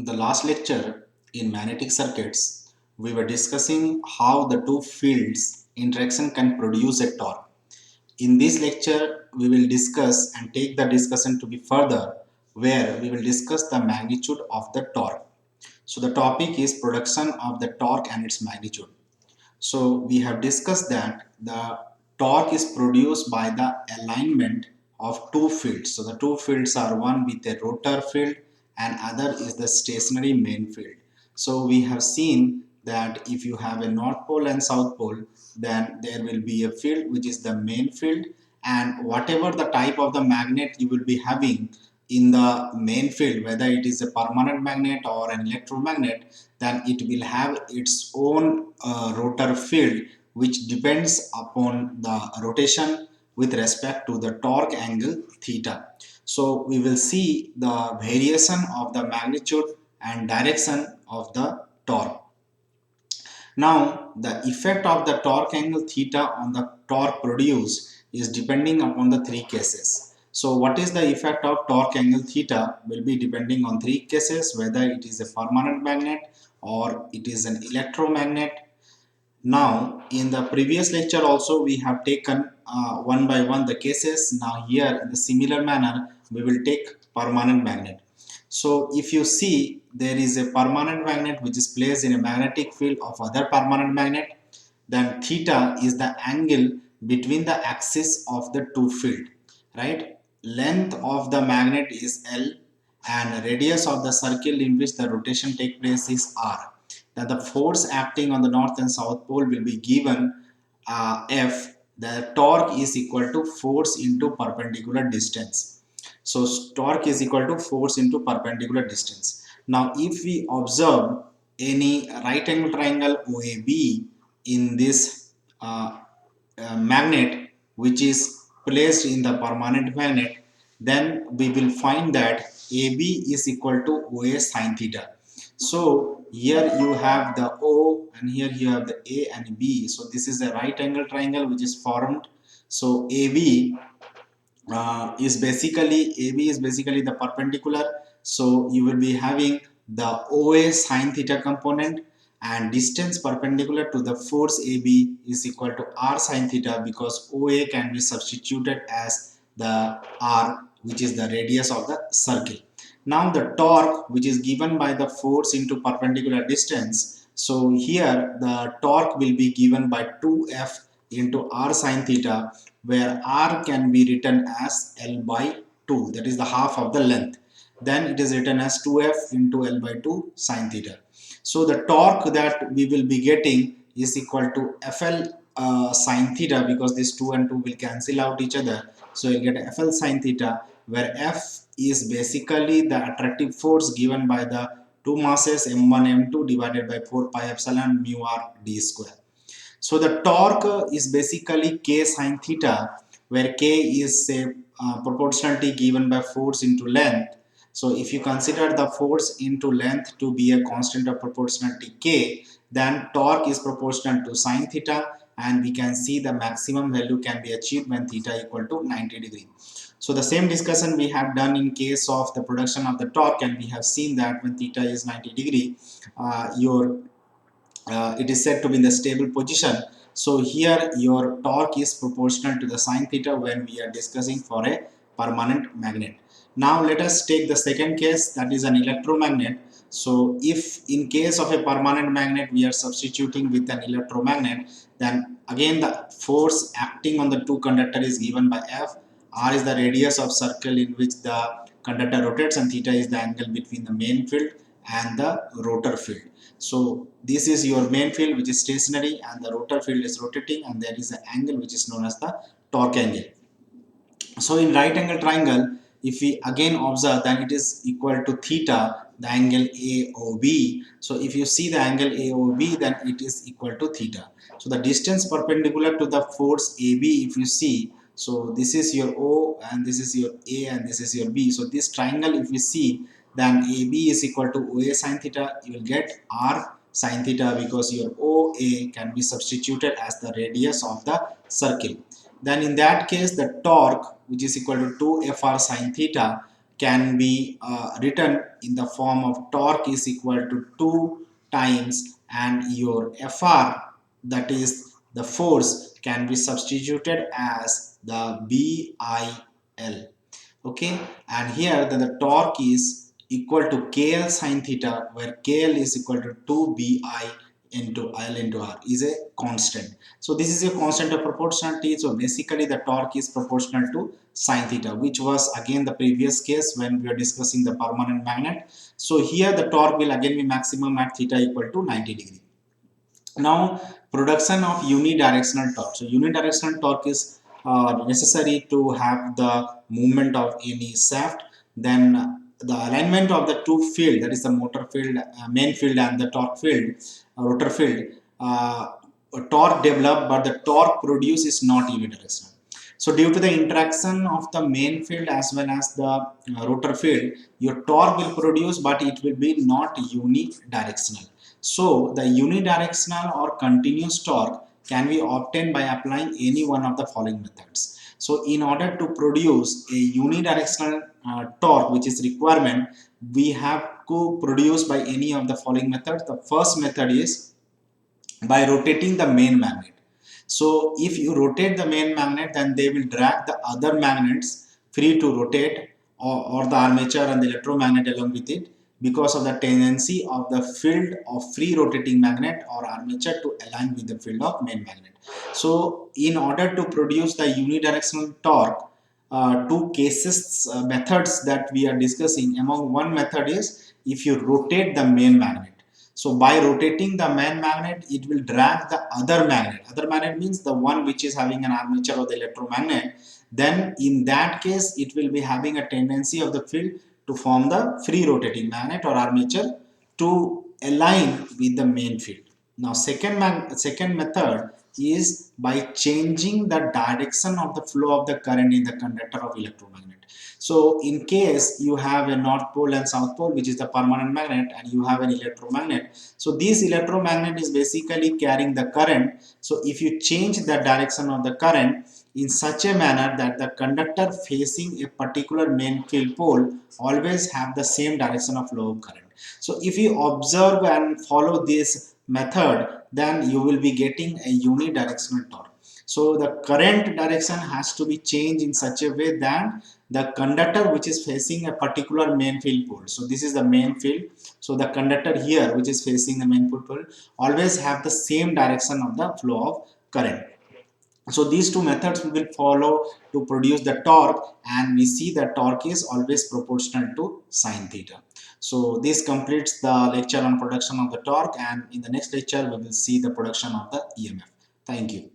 the last lecture in magnetic circuits, we were discussing how the two fields interaction can produce a torque. In this lecture, we will discuss and take the discussion to be further, where we will discuss the magnitude of the torque. So the topic is production of the torque and its magnitude. So we have discussed that the torque is produced by the alignment of two fields. So the two fields are one with a rotor field and other is the stationary main field. So we have seen that if you have a north pole and south pole, then there will be a field which is the main field, and whatever the type of the magnet you will be having in the main field, whether it is a permanent magnet or an electromagnet, then it will have its own rotor field which depends upon the rotation with respect to the torque angle theta. So we will see the variation of the magnitude and direction of the torque. Now, the effect of the torque angle theta on the torque produced is depending upon the three cases. So, what is the effect of torque angle theta will be depending on three cases, whether it is a permanent magnet or it is an electromagnet. Now, in the previous lecture also we have taken one by one the cases. Now here in the similar manner we will take permanent magnet. So if you see, there is a permanent magnet which is placed in a magnetic field of other permanent magnet, then theta is the angle between the axis of the two field, right? Length of the magnet is L and radius of the circle in which the rotation takes place is R. Then the force acting on the north and south pole will be given F. The torque is equal to force into perpendicular distance. So torque is equal to force into perpendicular distance. Now if we observe any right angle triangle OAB in this magnet which is placed in the permanent magnet, then we will find that AB is equal to OA sin theta. So here you have the O and here you have the A and B. So this is a right angle triangle which is formed. So AB is basically the perpendicular. So you will be having the OA sin theta component, and distance perpendicular to the force AB is equal to R sin theta, because OA can be substituted as the R, which is the radius of the circle. Now the torque which is given by the force into perpendicular distance. So here the torque will be given by 2F into R sin theta, where R can be written as L by 2, that is the half of the length. Then it is written as 2F into L by 2 sin theta. So the torque that we will be getting is equal to FL sin theta, because this 2 and 2 will cancel out each other. So you get FL sin theta, where F is basically the attractive force given by the two masses m1 m2 divided by 4 pi epsilon mu r d square. So the torque is basically K sin theta, where K is a proportionality given by force into length. So if you consider the force into length to be a constant of proportionality K, then torque is proportional to sin theta, and we can see the maximum value can be achieved when theta equal to 90 degree. So the same discussion we have done in case of the production of the torque, and we have seen that when theta is 90 degree, it is said to be in the stable position. So here your torque is proportional to the sin theta when we are discussing for a permanent magnet. Now let us take the second case, that is an electromagnet. So if in case of a permanent magnet we are substituting with an electromagnet, then again the force acting on the two conductor is given by F. R is the radius of circle in which the conductor rotates, and theta is the angle between the main field and the rotor field. So this is your main field which is stationary, and the rotor field is rotating, and there is an angle which is known as the torque angle. So in right angle triangle, if we again observe, then it is equal to theta, the angle AOB. So if you see the angle AOB, then it is equal to theta. So the distance perpendicular to the force AB, if you see, so this is your O and this is your A and this is your B. So this triangle, if you see, then AB is equal to OA sin theta, you will get R sin theta, because your OA can be substituted as the radius of the circle. Then in that case the torque, which is equal to 2 FR sin theta, can be written in the form of torque is equal to 2 times, and your Fr, that is the force, can be substituted as the BIL. Okay, and here the torque is equal to KL sine theta, where KL is equal to 2BI into L into R is a constant. So this is a constant of proportionality. So basically the torque is proportional to sine theta, which was again the previous case when we are discussing the permanent magnet. So here the torque will again be maximum at theta equal to 90 degree. Now, production of unidirectional torque. So unidirectional torque is necessary to have the movement of any shaft. Then the alignment of the two field, that is the motor field, main field, and the torque field, rotor field, torque developed, but the torque produced is not unidirectional. So due to the interaction of the main field as well as the rotor field, your torque will produce, but it will be not unidirectional. So the unidirectional or continuous torque can be obtained by applying any one of the following methods. So in order to produce a unidirectional torque, which is requirement, we have to produce by any of the following methods. The first method is by rotating the main magnet. So if you rotate the main magnet, then they will drag the other magnets free to rotate, or the armature and the electromagnet along with it, because of the tendency of the field of free rotating magnet or armature to align with the field of main magnet. So in order to produce the unidirectional torque, two cases methods that we are discussing. Among one method is if you rotate the main magnet. So by rotating the main magnet, it will drag the other magnet. Other magnet means the one which is having an armature of the electromagnet. Then in that case, it will be having a tendency of the field to form the free rotating magnet or armature to align with the main field. Now second method is by changing the direction of the flow of the current in the conductor of electromagnet. So in case you have a north pole and south pole, which is the permanent magnet, and you have an electromagnet, so this electromagnet is basically carrying the current. So if you change the direction of the current in such a manner that the conductor facing a particular main field pole always have the same direction of flow of current. So if you observe and follow this method, then you will be getting a unidirectional torque. So the current direction has to be changed in such a way that the conductor which is facing a particular main field pole. So this is the main field. So the conductor here which is facing the main field pole always have the same direction of the flow of current. So these two methods we will follow to produce the torque, and we see that torque is always proportional to sine theta. So this completes the lecture on production of the torque, and in the next lecture we will see the production of the EMF. Thank you.